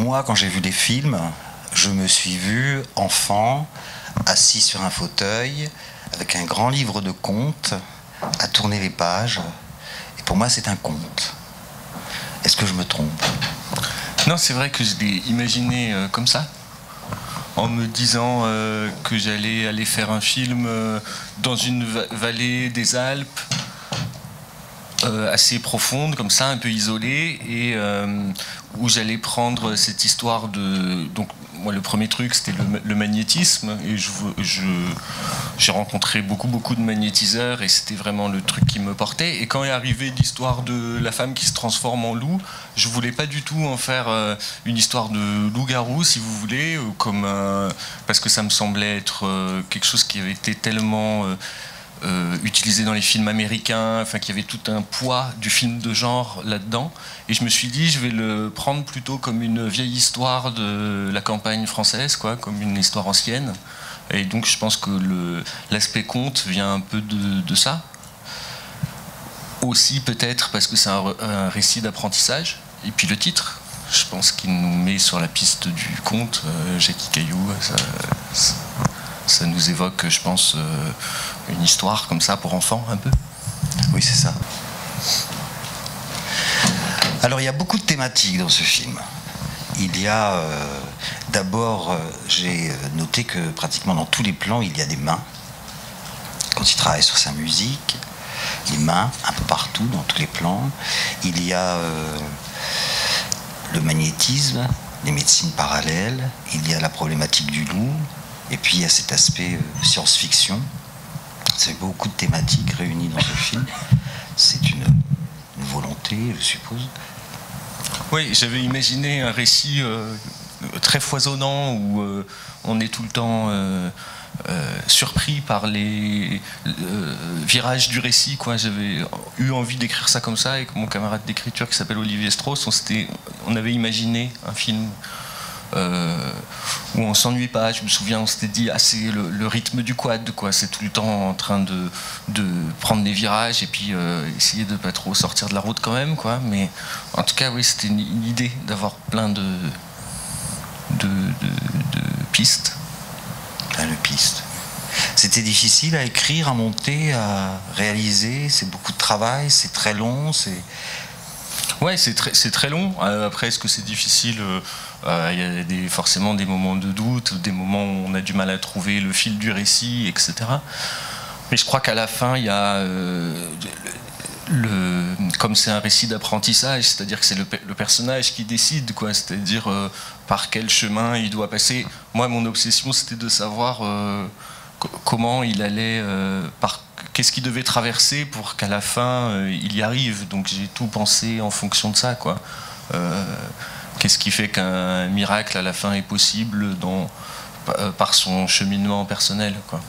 Moi, quand j'ai vu les films, je me suis vu enfant, assis sur un fauteuil, avec un grand livre de contes, à tourner les pages. Et pour moi, c'est un conte. Est-ce que je me trompe? Non, c'est vrai que je l'ai imaginé comme ça, en me disant que j'allais aller faire un film dans une vallée des Alpes, assez profonde, comme ça, un peu isolée, et où j'allais prendre cette histoire de... Donc, moi, le premier truc, c'était le magnétisme, et j'ai rencontré beaucoup de magnétiseurs, et c'était vraiment le truc qui me portait. Et quand est arrivée l'histoire de la femme qui se transforme en loup, je voulais pas du tout en faire une histoire de loup-garou, si vous voulez, comme parce que ça me semblait être quelque chose qui avait été tellement... utilisé dans les films américains, enfin qu'il y avait tout un poids du film de genre là-dedans. Et je me suis dit, je vais le prendre plutôt comme une vieille histoire de la campagne française, quoi, comme une histoire ancienne. Et donc je pense que l'aspect conte vient un peu de ça. Aussi peut-être parce que c'est un récit d'apprentissage. Et puis le titre, je pense qu'il nous met sur la piste du conte, Jackie Caillou, ça nous évoque, je pense, une histoire comme ça pour enfants, un peu. Oui, c'est ça. Alors, il y a beaucoup de thématiques dans ce film. Il y a... D'abord, j'ai noté que pratiquement dans tous les plans, il y a des mains. Quand il travaille sur sa musique, les mains, un peu partout, dans tous les plans. Il y a le magnétisme, les médecines parallèles. Il y a la problématique du loup. Et puis il y a cet aspect science-fiction. C'est beaucoup de thématiques réunies dans ce film. C'est une volonté, je suppose. Oui, j'avais imaginé un récit très foisonnant où on est tout le temps surpris par les virages du récit, quoi. J'avais eu envie d'écrire ça comme ça avec mon camarade d'écriture qui s'appelle Olivier Strauss. On avait imaginé un film où on s'ennuie pas. Je me souviens, on s'était dit, c'est le rythme du quad, quoi. C'est tout le temps en train de prendre des virages et puis essayer de pas trop sortir de la route quand même, quoi. Mais en tout cas, oui, c'était une idée d'avoir plein de pistes. Plein de pistes. C'était difficile à écrire, à monter, à réaliser. C'est beaucoup de travail, c'est très long, Ouais, c'est très long. Après, est-ce que c'est difficile? Il y a forcément des moments de doute, des moments où on a du mal à trouver le fil du récit, etc. Mais je crois qu'à la fin, il y a comme c'est un récit d'apprentissage, c'est-à-dire que c'est le personnage qui décide, quoi. C'est-à-dire par quel chemin il doit passer. Moi, mon obsession, c'était de savoir comment il allait, qu'est-ce qu'il devait traverser pour qu'à la fin il y arrive. Donc j'ai tout pensé en fonction de ça, quoi. Qu'est-ce qui fait qu'un miracle à la fin est possible par son cheminement personnel, quoi.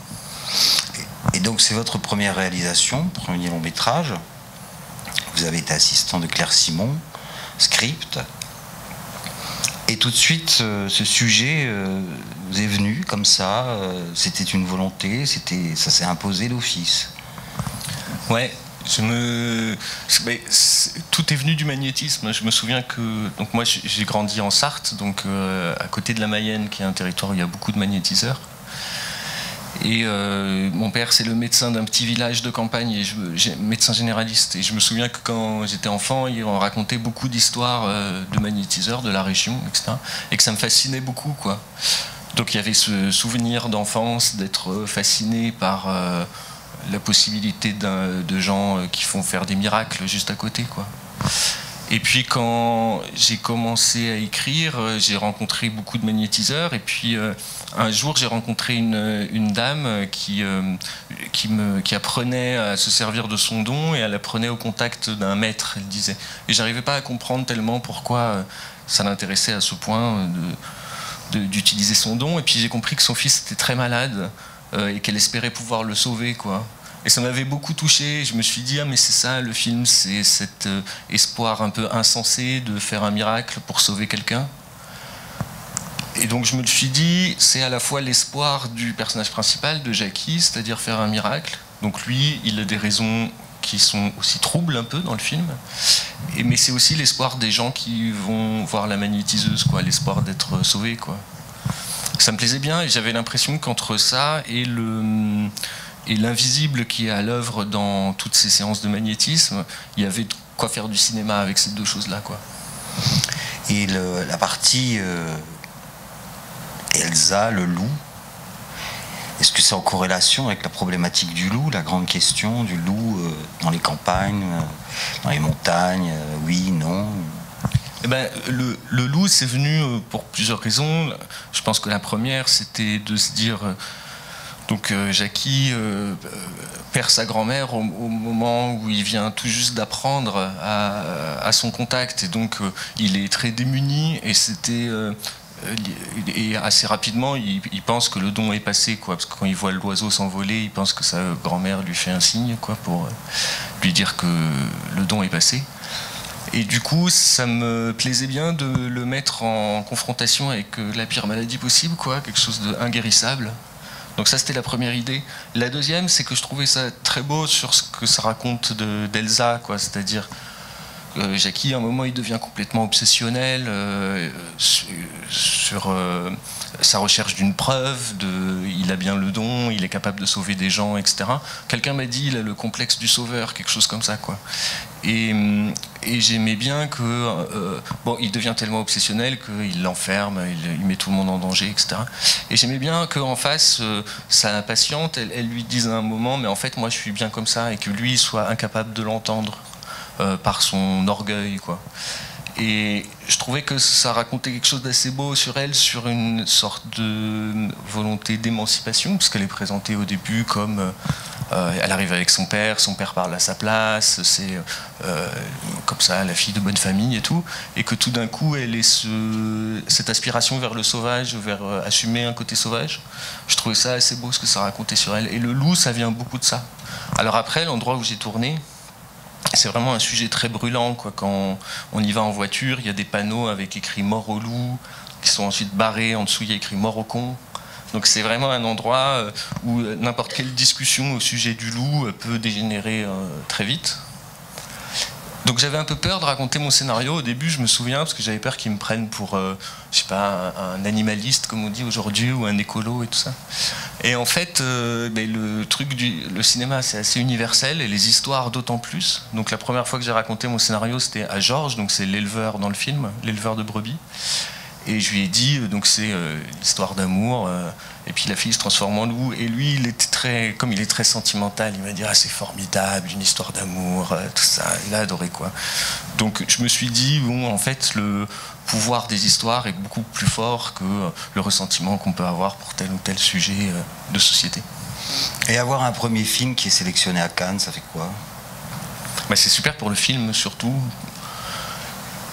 Et donc c'est votre première réalisation, premier long métrage. Vous avez été assistant de Claire Simon, script. Et tout de suite, ce sujet vous est venu comme ça. C'était une volonté, ça s'est imposé d'office. Ouais. Tout est venu du magnétisme. Je me souviens que donc moi j'ai grandi en Sarthe, donc à côté de la Mayenne, qui est un territoire où il y a beaucoup de magnétiseurs. Et mon père, c'est le médecin d'un petit village de campagne, médecin généraliste. Et je me souviens que quand j'étais enfant, il en racontait beaucoup d'histoires de magnétiseurs de la région, etc. Et que ça me fascinait beaucoup, quoi. Donc il y avait ce souvenir d'enfance, d'être fasciné par la possibilité de gens qui font faire des miracles juste à côté, quoi. Et puis quand j'ai commencé à écrire, j'ai rencontré beaucoup de magnétiseurs. Et puis un jour, j'ai rencontré une dame qui apprenait à se servir de son don, et elle apprenait au contact d'un maître, elle disait. Et j'arrivais pas à comprendre tellement pourquoi ça l'intéressait à ce point d'utiliser son don. Et puis j'ai compris que son fils était très malade et qu'elle espérait pouvoir le sauver, quoi. Et ça m'avait beaucoup touché. Je me suis dit, mais c'est ça le film, c'est cet espoir un peu insensé de faire un miracle pour sauver quelqu'un. Et donc je me suis dit, c'est à la fois l'espoir du personnage principal, de Jackie, c'est-à-dire faire un miracle. Donc lui, il a des raisons qui sont aussi troubles un peu dans le film. Mais c'est aussi l'espoir des gens qui vont voir la magnétiseuse, quoi, l'espoir d'être sauvés, quoi. Ça me plaisait bien et j'avais l'impression qu'entre ça et l'invisible qui est à l'œuvre dans toutes ces séances de magnétisme, il y avait de quoi faire du cinéma avec ces deux choses-là, quoi. Et la partie Elsa, le loup, est-ce que c'est en corrélation avec la problématique du loup, la grande question du loup dans les campagnes, dans les montagnes, oui, non? Eh ben, le loup, c'est venu pour plusieurs raisons. Je pense que la première, c'était de se dire... Donc Jackie perd sa grand-mère au moment où il vient tout juste d'apprendre à son contact. Et donc il est très démuni et c'était... et assez rapidement, il pense que le don est passé, quoi, parce que quand il voit l'oiseau s'envoler, il pense que sa grand-mère lui fait un signe, quoi, pour lui dire que le don est passé. Et du coup, ça me plaisait bien de le mettre en confrontation avec la pire maladie possible, quoi, quelque chose d'inguérissable. Donc ça, c'était la première idée. La deuxième, c'est que je trouvais ça très beau sur ce que ça raconte d'Elsa, quoi, c'est-à-dire... Jackie, à un moment, il devient complètement obsessionnel sur sa recherche d'une preuve, il a bien le don, il est capable de sauver des gens, etc. Quelqu'un m'a dit, il a le complexe du sauveur, quelque chose comme ça, quoi. Et j'aimais bien que... bon, il devient tellement obsessionnel qu'il l'enferme, il met tout le monde en danger, etc. Et j'aimais bien qu'en face, sa patiente, elle lui dise à un moment, mais en fait, moi, je suis bien comme ça, et que lui soit incapable de l'entendre. Par son orgueil, quoi. Et je trouvais que ça racontait quelque chose d'assez beau sur elle, sur une sorte de volonté d'émancipation, parce qu'elle est présentée au début comme elle arrive avec son père parle à sa place, c'est comme ça la fille de bonne famille et tout, et que tout d'un coup elle est cette aspiration vers le sauvage, vers assumer un côté sauvage. Je trouvais ça assez beau ce que ça racontait sur elle. Et le loup, ça vient beaucoup de ça. Alors après, l'endroit où j'ai tourné, c'est vraiment un sujet très brûlant, quoi. Quand on y va en voiture, il y a des panneaux avec écrit « Mort au loup » qui sont ensuite barrés. En dessous, il y a écrit « Mort au con ». Donc c'est vraiment un endroit où n'importe quelle discussion au sujet du loup peut dégénérer très vite. Donc j'avais un peu peur de raconter mon scénario au début, je me souviens, parce que j'avais peur qu'ils me prennent pour, je sais pas, un animaliste, comme on dit aujourd'hui, ou un écolo et tout ça. Et en fait, le cinéma, c'est assez universel, et les histoires d'autant plus. Donc la première fois que j'ai raconté mon scénario, c'était à Georges, donc c'est l'éleveur dans le film, l'éleveur de brebis. Et je lui ai dit, donc c'est l'histoire d'amour, et puis la fille se transforme en loup, et lui, comme il est très sentimental, il m'a dit, ah c'est formidable, une histoire d'amour, tout ça, il a adoré, quoi. Donc je me suis dit, bon, en fait, le pouvoir des histoires est beaucoup plus fort que le ressentiment qu'on peut avoir pour tel ou tel sujet de société. Et avoir un premier film qui est sélectionné à Cannes, ça fait quoi? Bah, c'est super pour le film, surtout.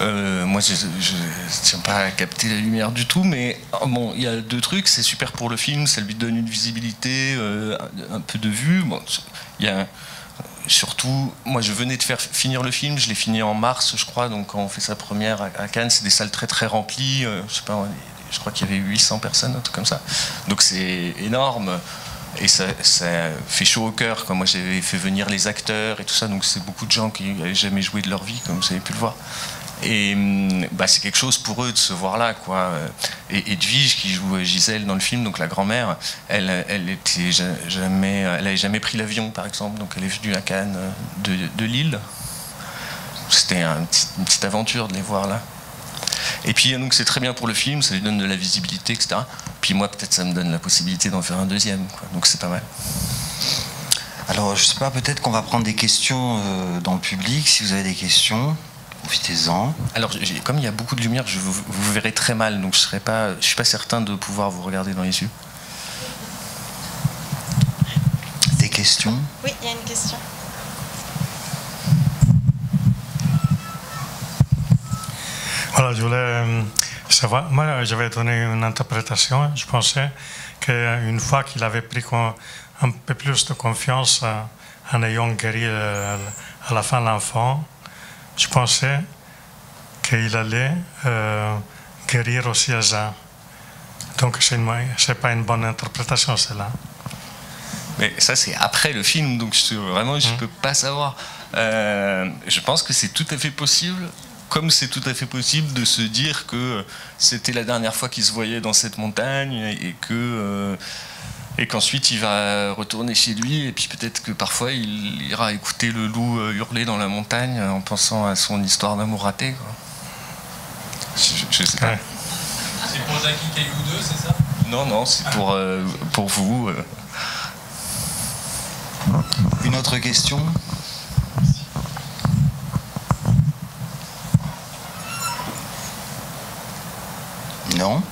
Moi, je ne tiens pas à capter la lumière du tout, mais bon, il y a deux trucs. C'est super pour le film, ça lui donne une visibilité, un peu de vue. Bon, il y a surtout, moi, je venais de faire finir le film, je l'ai fini en mars, je crois. Donc, quand on fait sa première à Cannes, c'est des salles très très remplies. Je sais pas, je crois qu'il y avait 800 personnes, un truc comme ça. Donc, c'est énorme. Et ça fait chaud au cœur. Moi, j'avais fait venir les acteurs et tout ça, donc c'est beaucoup de gens qui n'avaient jamais joué de leur vie, comme vous avez pu le voir. Et bah, c'est quelque chose pour eux de se voir là, quoi. Et Edwige, qui joue Gisèle dans le film, donc la grand-mère, elle n'avait jamais pris l'avion, par exemple, donc elle est venue à Cannes de Lille. C'était une petite aventure de les voir là. Et puis donc c'est très bien pour le film, ça lui donne de la visibilité, etc. Puis moi, peut-être ça me donne la possibilité d'en faire un deuxième, quoi. Donc c'est pas mal. Alors je sais pas, peut-être qu'on va prendre des questions dans le public, si vous avez des questions. Profitez-en. Alors, comme il y a beaucoup de lumière, vous verrez très mal, donc je suis pas certain de pouvoir vous regarder dans les yeux. Des questions? Oui, il y a une question. Voilà, je voulais savoir. Moi, j'avais donné une interprétation. Je pensais qu'une fois qu'il avait pris un peu plus de confiance en ayant guéri à la fin l'enfant, je pensais qu'il allait guérir aussi Elsa. Donc, c'est pas une bonne interprétation, celle-là. Mais ça, c'est après le film, donc vraiment, je ne peux pas savoir. Je pense que c'est tout à fait possible, comme c'est tout à fait possible de se dire que c'était la dernière fois qu'il se voyait dans cette montagne et qu'ensuite il va retourner chez lui et puis peut-être que parfois il ira écouter le loup hurler dans la montagne en pensant à son histoire d'amour raté, quoi. Je sais pas. C'est pour Jackie Caillou 2, c'est ça? Non, c'est pour vous. Une autre question? Non?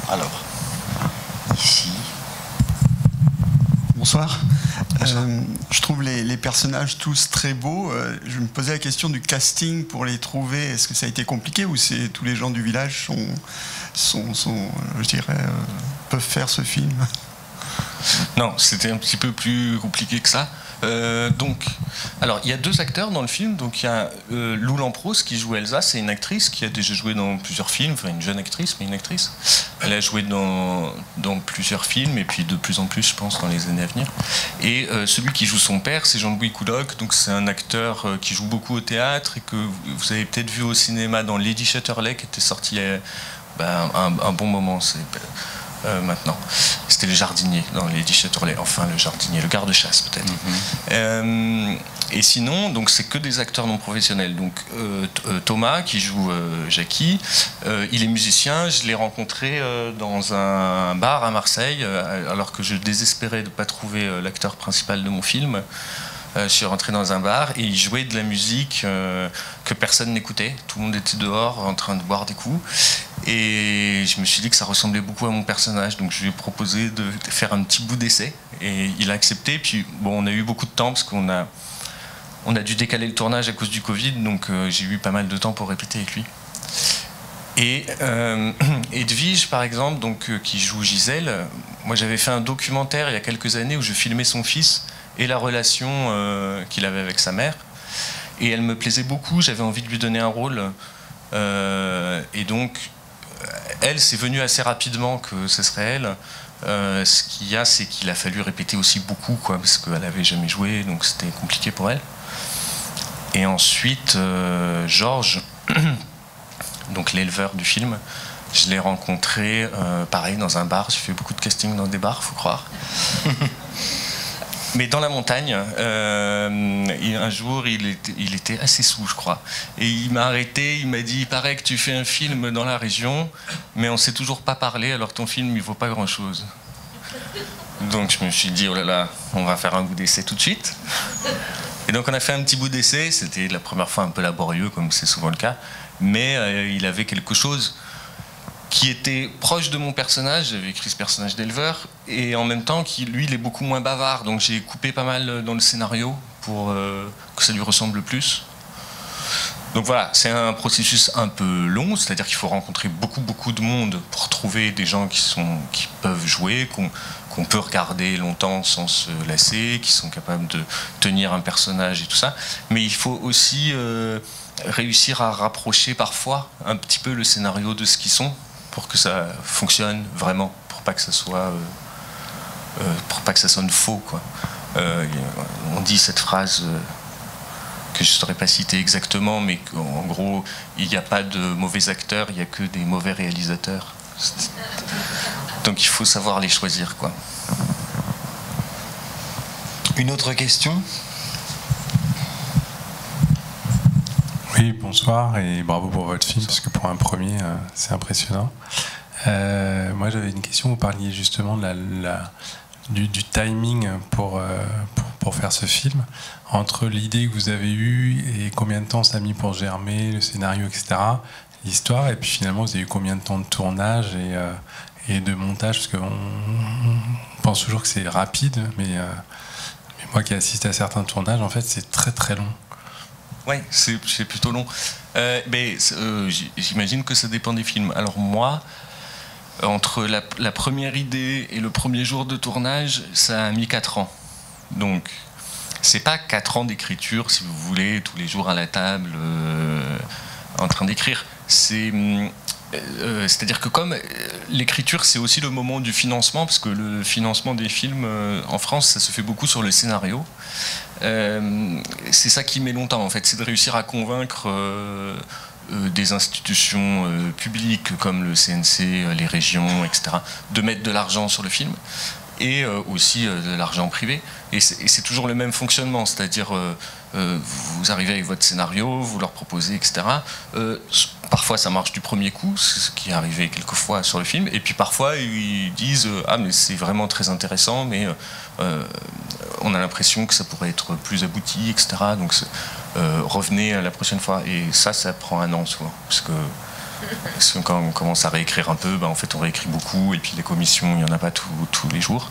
Alors, ici. Bonsoir. Je trouve les personnages tous très beaux. Je me posais la question du casting pour les trouver. Est-ce que ça a été compliqué ou c'est tous les gens du village je dirais, peuvent faire ce film? Non, c'était un petit peu plus compliqué que ça. Alors, il y a 2 acteurs dans le film. Donc, il y a Lou Lampros qui joue Elsa. C'est une actrice qui a déjà joué dans plusieurs films. Enfin, une jeune actrice, mais une actrice. Elle a joué dans plusieurs films et puis de plus en plus, je pense, dans les années à venir. Et celui qui joue son père, c'est Jean-Louis Couloc. Donc, c'est un acteur qui joue beaucoup au théâtre et que vous avez peut-être vu au cinéma dans Lady Chatterley, qui était sorti il y a un bon moment. Maintenant. C'était le jardinier dans Lady Chatterley, enfin le jardinier, le garde-chasse peut-être. Et sinon, donc c'est que des acteurs non professionnels. Donc Thomas qui joue Jackie, il est musicien. Je l'ai rencontré dans un bar à Marseille, alors que je désespérais de ne pas trouver l'acteur principal de mon film. Je suis rentré dans un bar et il jouait de la musique que personne n'écoutait. Tout le monde était dehors en train de boire des coups. Et je me suis dit que ça ressemblait beaucoup à mon personnage. Donc je lui ai proposé de faire un petit bout d'essai. Et il a accepté. Puis bon, on a eu beaucoup de temps parce qu'on a dû décaler le tournage à cause du Covid. Donc j'ai eu pas mal de temps pour répéter avec lui. Et Edwige, par exemple, qui joue Gisèle, moi j'avais fait un documentaire il y a quelques années où je filmais son fils et la relation qu'il avait avec sa mère. Et elle me plaisait beaucoup, j'avais envie de lui donner un rôle. Et donc, elle, c'est venu assez rapidement que ce serait elle. Ce qu'il y a, c'est qu'il a fallu répéter aussi beaucoup, quoi, parce qu'elle n'avait jamais joué, donc c'était compliqué pour elle. Et ensuite, Georges, donc l'éleveur du film, je l'ai rencontré, pareil, dans un bar. J'ai fait beaucoup de casting dans des bars, faut croire. Mais dans la montagne, un jour, il était assez saoul, je crois. Et il m'a arrêté, il m'a dit, il paraît que tu fais un film dans la région, mais on ne s'est toujours pas parlé, alors ton film, il vaut pas grand-chose. Donc je me suis dit, oh là là, on va faire un bout d'essai tout de suite. Et donc on a fait un petit bout d'essai, c'était la première fois un peu laborieux, comme c'est souvent le cas, mais il avait quelque chose qui était proche de mon personnage. J'avais écrit ce personnage d'éleveur, et en même temps, lui, il est beaucoup moins bavard, donc j'ai coupé pas mal dans le scénario pour que ça lui ressemble plus. Donc voilà, c'est un processus un peu long, c'est-à-dire qu'il faut rencontrer beaucoup de monde pour trouver des gens qui peuvent jouer, qu'on peut regarder longtemps sans se lasser, qui sont capables de tenir un personnage et tout ça. Mais il faut aussi réussir à rapprocher parfois un petit peu le scénario de ce qu'ils sont, pour que ça fonctionne vraiment, pour pas que ça soit, pour pas que ça sonne faux, quoi. On dit cette phrase que je ne saurais pas citer exactement, mais qu'en gros, il n'y a pas de mauvais acteurs, il n'y a que des mauvais réalisateurs. Donc il faut savoir les choisir, quoi. Une autre question? Oui, bonsoir et bravo pour votre film, parce que pour un premier, c'est impressionnant. Moi, j'avais une question. Vous parliez justement du timing pour faire ce film, entre l'idée que vous avez eue et combien de temps ça a mis pour germer, le scénario, etc., l'histoire, et puis finalement, vous avez eu combien de temps de tournage et de montage, parce qu'on pense toujours que c'est rapide, mais moi qui assiste à certains tournages, en fait, c'est très long. Ouais, c'est plutôt long. J'imagine que ça dépend des films. Alors moi, entre la première idée et le premier jour de tournage, ça a mis 4 ans. Donc, c'est pas 4 ans d'écriture, si vous voulez, tous les jours à la table, en train d'écrire. C'est C'est-à-dire que comme l'écriture, c'est aussi le moment du financement, parce que le financement des films en France, ça se fait beaucoup sur le scénario. C'est ça qui met longtemps, en fait, c'est de réussir à convaincre des institutions publiques comme le CNC, les régions, etc., de mettre de l'argent sur le film, et aussi de l'argent privé. Et c'est toujours le même fonctionnement, c'est-à-dire vous arrivez avec votre scénario, vous leur proposez, etc. Parfois ça marche du premier coup, c'est ce qui est arrivé quelquefois sur le film, et puis parfois ils disent ah mais c'est vraiment très intéressant, mais on a l'impression que ça pourrait être plus abouti, etc. Donc revenez la prochaine fois. Et ça prend un an souvent, parce que quand on commence à réécrire un peu, en fait on réécrit beaucoup, et puis les commissions, il n'y en a pas tous les jours.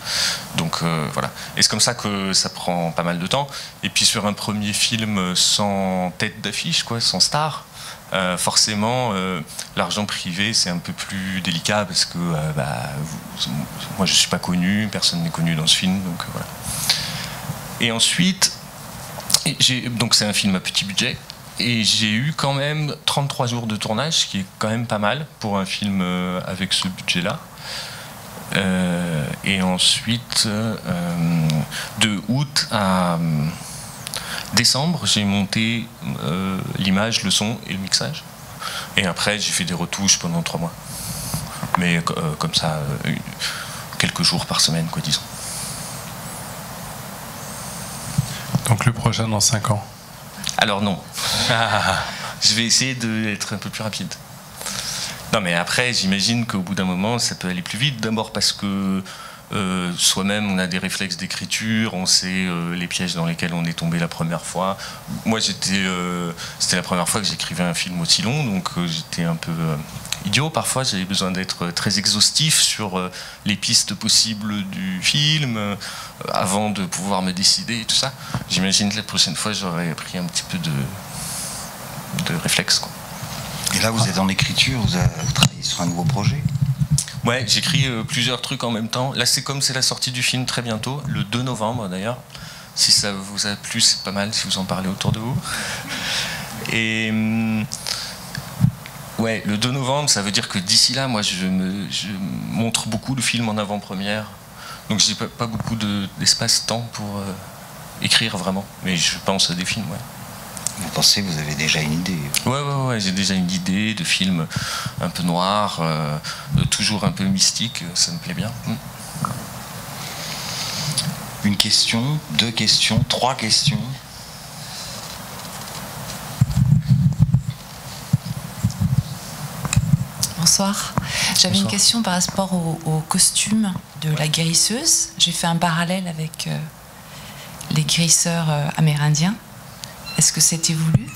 Donc voilà. Et c'est comme ça que ça prend pas mal de temps. Et puis sur un premier film sans tête d'affiche, quoi, sans star, forcément l'argent privé c'est un peu plus délicat, parce que moi je suis pas connu, personne n'est connu dans ce film, donc voilà. Et ensuite, donc c'est un film à petit budget. Et j'ai eu quand même 33 jours de tournage, ce qui est quand même pas mal pour un film avec ce budget-là. Et ensuite, de août à décembre, j'ai monté l'image, le son et le mixage. Et après, j'ai fait des retouches pendant 3 mois. Mais comme ça, quelques jours par semaine, quoi, disons. Donc le prochain dans 5 ans? Alors non. Je vais essayer d'être un peu plus rapide. Non mais après, j'imagine qu'au bout d'un moment, ça peut aller plus vite. D'abord parce que soi-même, on a des réflexes d'écriture, on sait les pièges dans lesquels on est tombé la première fois. Moi, c'était la première fois que j'écrivais un film aussi long, donc j'étais un peu idiot. Parfois, j'avais besoin d'être très exhaustif sur les pistes possibles du film avant de pouvoir me décider et tout ça. J'imagine que la prochaine fois, j'aurais pris un petit peu de réflexe, quoi. Et là, vous êtes en écriture, vous travaillez sur un nouveau projet? Ouais, j'écris plusieurs trucs en même temps. Là, c'est la sortie du film très bientôt, le 2 novembre d'ailleurs. Si ça vous a plu, c'est pas mal si vous en parlez autour de vous. Et ouais, le 2 novembre, ça veut dire que d'ici là, moi, je montre beaucoup le film en avant-première. Donc, j'ai pas beaucoup d'espace-temps pour écrire vraiment. Mais je pense à des films, ouais. Vous pensez que vous avez déjà une idée? Ouais, j'ai déjà une idée de film un peu noir, toujours un peu mystique, ça me plaît bien. Une question, 2 questions, 3 questions. Bonsoir. J'avais une question par rapport au costume de la guérisseuse. J'ai fait un parallèle avec les guérisseurs amérindiens. Est-ce que c'était voulu?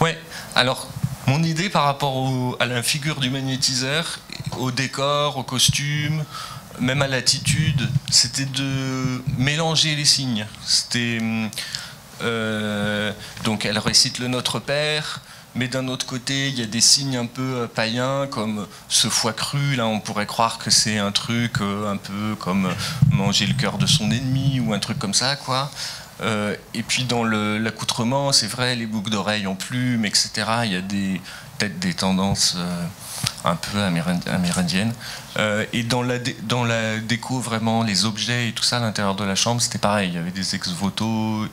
Ouais, alors mon idée par rapport à la figure du magnétiseur, au décor, au costume, même à l'attitude, c'était de mélanger les signes. C'était donc elle récite le Notre Père, mais d'un autre côté il y a des signes un peu païens comme ce foie cru. Là on pourrait croire que c'est un truc un peu comme manger le cœur de son ennemi ou un truc comme ça, quoi. Et puis dans l'accoutrement, c'est vrai, les boucles d'oreilles en plumes, etc. Il y a peut-être des tendances un peu amérindiennes. Et dans la déco, vraiment, les objets et tout ça à l'intérieur de la chambre, c'était pareil. Il y avait des ex-voto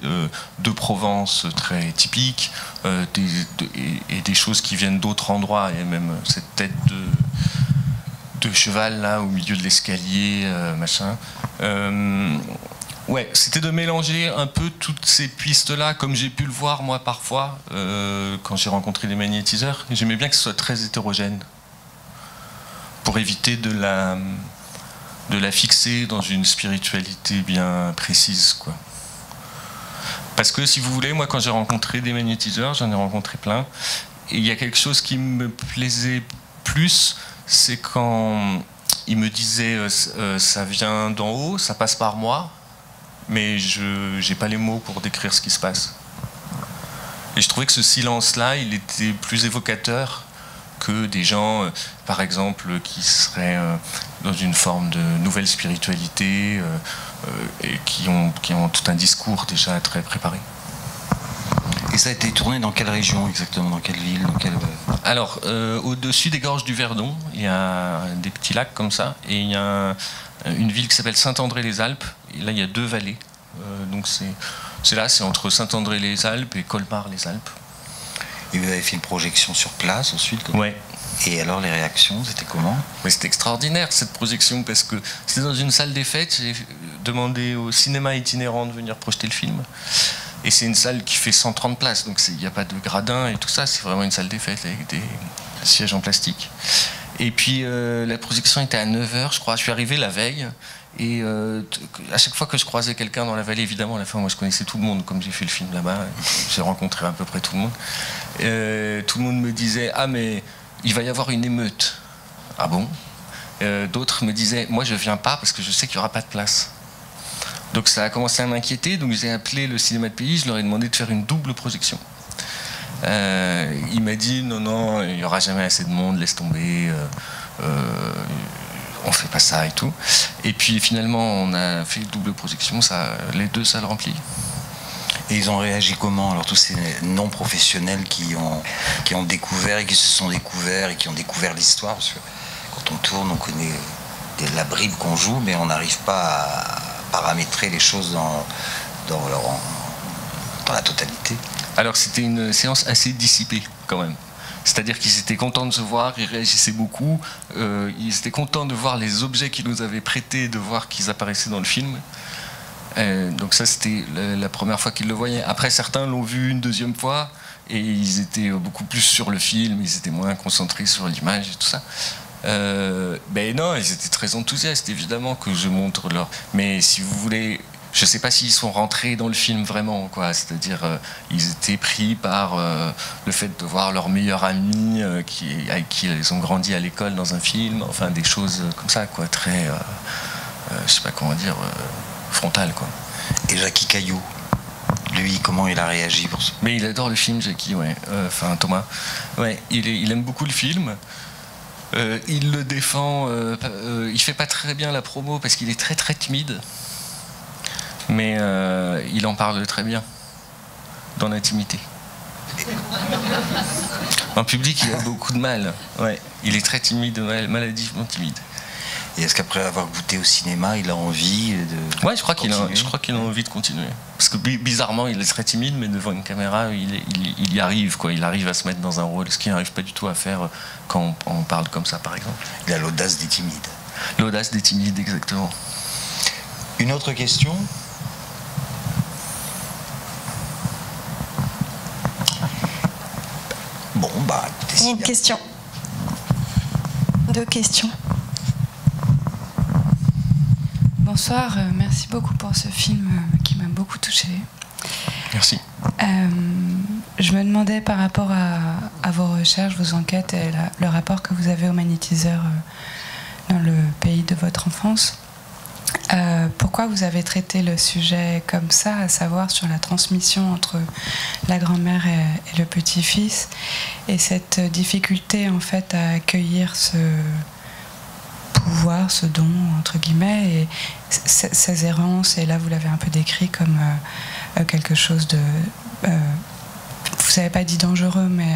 de Provence très typiques, et des choses qui viennent d'autres endroits. Il y a même cette tête de cheval là au milieu de l'escalier, machin. Ouais, c'était de mélanger un peu toutes ces pistes-là, comme j'ai pu le voir moi parfois quand j'ai rencontré des magnétiseurs. J'aimais bien que ce soit très hétérogène, pour éviter de la fixer dans une spiritualité bien précise, quoi. Parce que si vous voulez, moi quand j'ai rencontré des magnétiseurs, j'en ai rencontré plein, et il y a quelque chose qui me plaisait plus, c'est quand ils me disaient ça vient d'en haut, ça passe par moi, mais je n'ai pas les mots pour décrire ce qui se passe. Et je trouvais que ce silence-là, il était plus évocateur que des gens, par exemple, qui seraient dans une forme de nouvelle spiritualité et qui ont tout un discours déjà très préparé. Et ça a été tourné dans quelle région exactement? Dans quelle ville? Alors, au-dessus des gorges du Verdon, il y a des petits lacs comme ça, et il y a une ville qui s'appelle Saint-André-les-Alpes, et là il y a 2 vallées. Donc c'est là, c'est entre Saint-André-les-Alpes et Colmar-les-Alpes. Et vous avez fait une projection sur place ensuite? Ouais. Et alors les réactions, c'était comment? Mais c'était extraordinaire cette projection, parce que c'était dans une salle des fêtes, j'ai demandé au cinéma itinérant de venir projeter le film. Et c'est une salle qui fait 130 places, donc il n'y a pas de gradin et tout ça, c'est vraiment une salle des fêtes avec des sièges en plastique. Et puis la projection était à 9h, je crois. Je suis arrivé la veille, et à chaque fois que je croisais quelqu'un dans la vallée, évidemment, à la fin, moi je connaissais tout le monde, comme j'ai fait le film là-bas, j'ai rencontré à peu près tout le monde. Tout le monde me disait « Ah, mais il va y avoir une émeute. » Ah bon? D'autres me disaient « Moi je viens pas parce que je sais qu'il n'y aura pas de place. » Donc ça a commencé à m'inquiéter, donc j'ai appelé le cinéma de pays, je leur ai demandé de faire une double projection. Il m'a dit non, il n'y aura jamais assez de monde, laisse tomber, on fait pas ça et tout. Et puis finalement on a fait une double projection, les 2 salles remplies. Et ils ont réagi comment, alors tous ces non-professionnels qui ont découvert et qui se sont découverts et qui ont découvert l'histoire? Parce que quand on tourne, on connaît la bribe qu'on joue, mais on n'arrive pas à paramétrer les choses dans la totalité. Alors c'était une séance assez dissipée quand même. C'est-à-dire qu'ils étaient contents de se voir, ils réagissaient beaucoup, ils étaient contents de voir les objets qu'ils nous avaient prêtés, de voir qu'ils apparaissaient dans le film. Donc ça c'était la première fois qu'ils le voyaient. Après certains l'ont vu une 2e fois et ils étaient beaucoup plus sur le film, ils étaient moins concentrés sur l'image et tout ça. Ben non, ils étaient très enthousiastes, évidemment que je montre leur... Mais si vous voulez, je sais pas s'ils sont rentrés dans le film vraiment, quoi. C'est-à-dire, ils étaient pris par le fait de voir leur meilleur ami avec qui ils ont grandi à l'école dans un film, enfin des choses comme ça, quoi, très, je sais pas comment dire, frontales, quoi. Et Jackie Caillou, lui, comment il a réagi pour ça? Mais il adore le film, Jackie, ouais. Enfin, Thomas, ouais, il aime beaucoup le film. Il le défend, il fait pas très bien la promo parce qu'il est très très timide, mais il en parle très bien dans l'intimité. En public, il a beaucoup de mal. Ouais, il est très timide, maladivement timide. Et est-ce qu'après avoir goûté au cinéma, il a envie de... Ouais, je crois qu'il a envie de continuer. Parce que bizarrement, il est très timide, mais devant une caméra, il y arrive, quoi. Il arrive à se mettre dans un rôle, ce qu'il n'arrive pas du tout à faire quand on parle comme ça, par exemple. Il a l'audace des timides. L'audace des timides, exactement. Une autre question? Bon, bah, écoutez, une question. 2 questions. Bonsoir, merci beaucoup pour ce film qui m'a beaucoup touchée. Merci. Je me demandais par rapport à vos recherches, vos enquêtes et le rapport que vous avez au magnétiseur dans le pays de votre enfance. Pourquoi vous avez traité le sujet comme ça, à savoir sur la transmission entre la grand-mère et le petit-fils, et cette difficulté en fait à accueillir ce pouvoir, ce don, entre guillemets, et ces errances, et là vous l'avez un peu décrit comme quelque chose de... vous n'avez pas dit dangereux, mais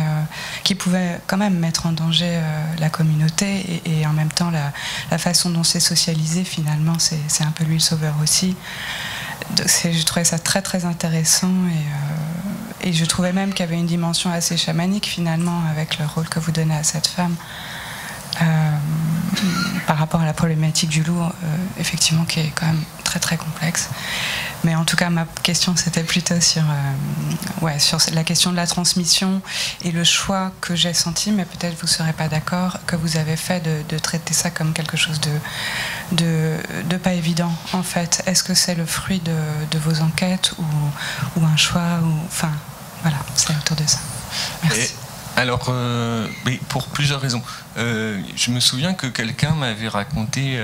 qui pouvait quand même mettre en danger la communauté, et en même temps la façon dont c'est socialisé, finalement, c'est un peu lui le sauveur aussi. Je trouvais ça très très intéressant, et je trouvais même qu'il y avait une dimension assez chamanique, finalement, avec le rôle que vous donnez à cette femme. Par rapport à la problématique du loup, effectivement, qui est quand même très très complexe. Mais en tout cas, ma question c'était plutôt sur la question de la transmission et le choix que j'ai senti, mais peut-être vous ne serez pas d'accord, que vous avez fait de traiter ça comme quelque chose de pas évident, en fait. Est-ce que c'est le fruit de vos enquêtes ou un choix, enfin, voilà, c'est autour de ça. Merci. Alors, mais pour plusieurs raisons. Je me souviens que quelqu'un m'avait raconté,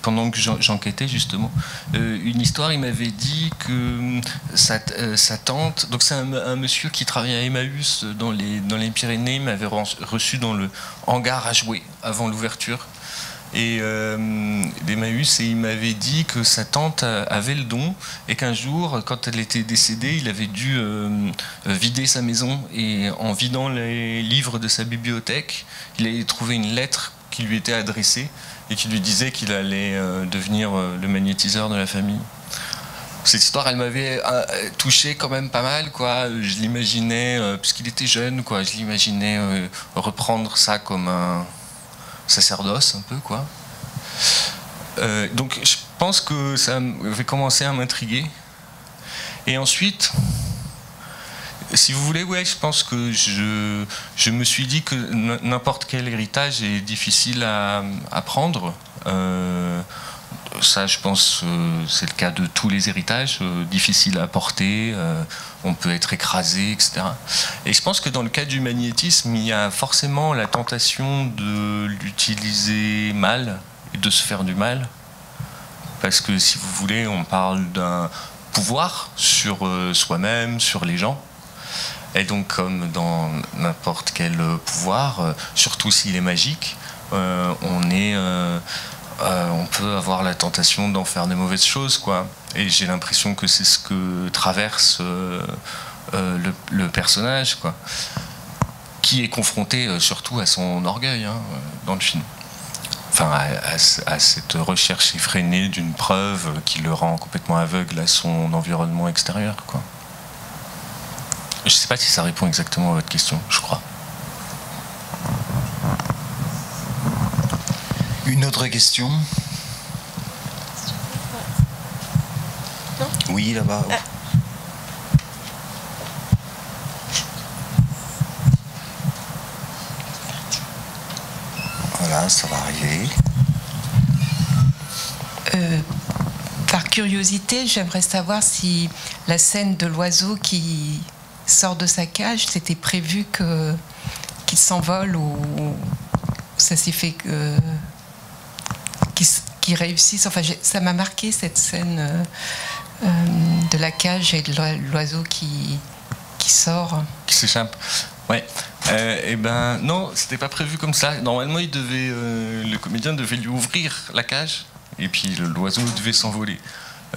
pendant que j'enquêtais justement, une histoire. Il m'avait dit que sa tante, donc c'est un monsieur qui travaillait à Emmaüs dans les Pyrénées, m'avait reçu dans le hangar à jouer avant l'ouverture. et d'Emmaüs, et il m'avait dit que sa tante avait le don et qu'un jour, quand elle était décédée, il avait dû vider sa maison, et en vidant les livres de sa bibliothèque, il avait trouvé une lettre qui lui était adressée et qui lui disait qu'il allait devenir le magnétiseur de la famille. Cette histoire, elle m'avait touché quand même pas mal, quoi. Je l'imaginais, puisqu'il était jeune, quoi, je l'imaginais reprendre ça comme un sacerdoce, un peu, quoi. Donc je pense que ça avait commencé à m'intriguer. Et ensuite, si vous voulez, ouais, je pense que je me suis dit que n'importe quel héritage est difficile à prendre. Ça, je pense, c'est le cas de tous les héritages, difficiles à porter, on peut être écrasé, etc. Et je pense que dans le cas du magnétisme, il y a forcément la tentation de l'utiliser mal et de se faire du mal. Parce que, si vous voulez, on parle d'un pouvoir sur soi-même, sur les gens. Et donc, comme dans n'importe quel pouvoir, surtout s'il est magique, on peut avoir la tentation d'en faire des mauvaises choses, quoi. Et j'ai l'impression que c'est ce que traverse le personnage, quoi, qui est confronté surtout à son orgueil, hein, dans le film. Enfin, à cette recherche effrénée d'une preuve qui le rend complètement aveugle à son environnement extérieur, quoi. Je ne sais pas si ça répond exactement à votre question, je crois. Une autre question? Non? Oui, là-bas. Voilà, ça va arriver. Par curiosité, j'aimerais savoir si la scène de l'oiseau qui sort de sa cage, c'était prévu qu'il s'envole, ou ça s'est fait qu'ils réussissent. Enfin, ça m'a marqué, cette scène de la cage et de l'oiseau qui sort. Qui s'échappe. Ouais. Eh ben non, c'était pas prévu comme ça. Normalement, le comédien devait lui ouvrir la cage et puis l'oiseau devait s'envoler.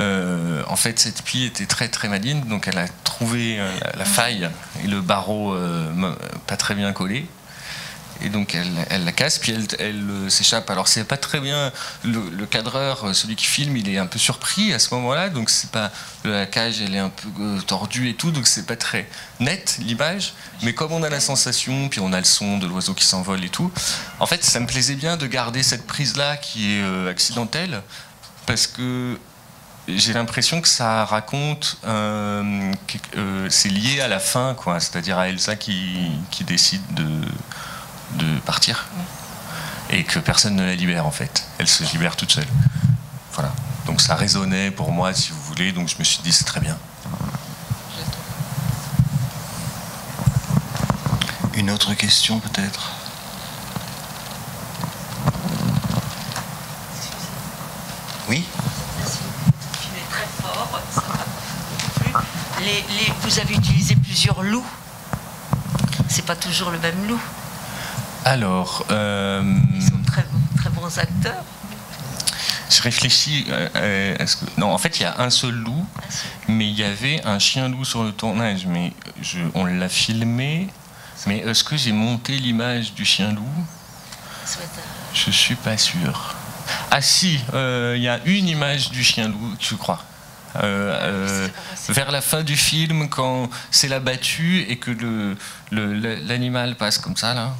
En fait, cette pie était très très maligne, donc elle a trouvé la faille et le barreau pas très bien collé. Et donc elle la casse, puis elle s'échappe. Alors c'est pas très bien, le cadreur, celui qui filme, il est un peu surpris à ce moment-là, donc c'est pas, la cage elle est un peu tordue et tout, donc c'est pas très net l'image, mais comme on a la sensation, puis on a le son de l'oiseau qui s'envole et tout, en fait ça me plaisait bien de garder cette prise-là qui est accidentelle, parce que j'ai l'impression que ça raconte, c'est lié à la fin, quoi, c'est-à-dire à Elsa qui décide de partir et que personne ne la libère, en fait. Elle se libère toute seule. Voilà. Donc ça résonnait pour moi, si vous voulez, donc je me suis dit c'est très bien. Une autre question peut-être? Oui? Le film est très fort, ça m'a plu. Vous avez utilisé plusieurs loups. C'est pas toujours le même loup. Alors, ils sont très bons acteurs. Je réfléchis à ce que... Non, en fait, il y a un seul loup, mais il y avait un chien-loup sur le tournage, mais on l'a filmé. Mais est-ce que j'ai monté l'image du chien-loup? Je suis pas sûr. Ah si, il y a une image du chien-loup, je crois. Vers la fin du film, quand c'est la battue et que l'animal passe comme ça, là.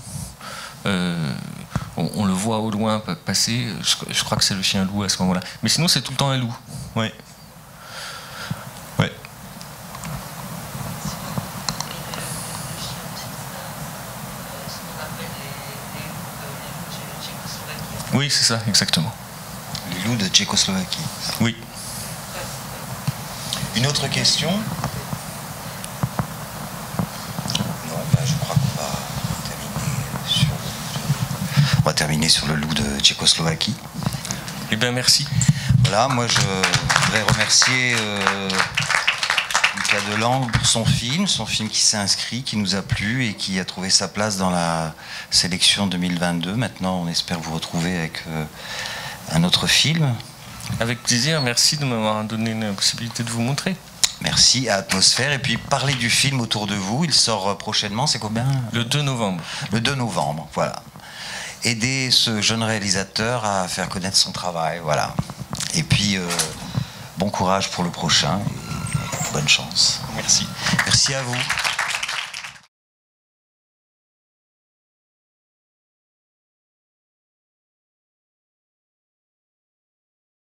On le voit au loin passer, je crois que c'est le chien-loup à ce moment-là. Mais sinon, c'est tout le temps un loup. Ouais. Ouais. Oui, c'est ça, exactement. Les loups de Tchécoslovaquie. Oui. Une autre question? Non, je crois qu'on va terminer sur le loup de Tchécoslovaquie. Eh bien, merci. Voilà, moi je voudrais remercier François Delangle pour son film qui s'est inscrit, qui nous a plu et qui a trouvé sa place dans la sélection 2022. Maintenant, on espère vous retrouver avec un autre film. Avec plaisir, merci de m'avoir donné la possibilité de vous montrer. Merci à Atmosphère. Et puis parlez du film autour de vous. Il sort prochainement, c'est combien ? Le 2 novembre. Le 2 novembre, voilà. Aidez ce jeune réalisateur à faire connaître son travail, voilà. Et puis, bon courage pour le prochain et bonne chance. Merci. Merci à vous.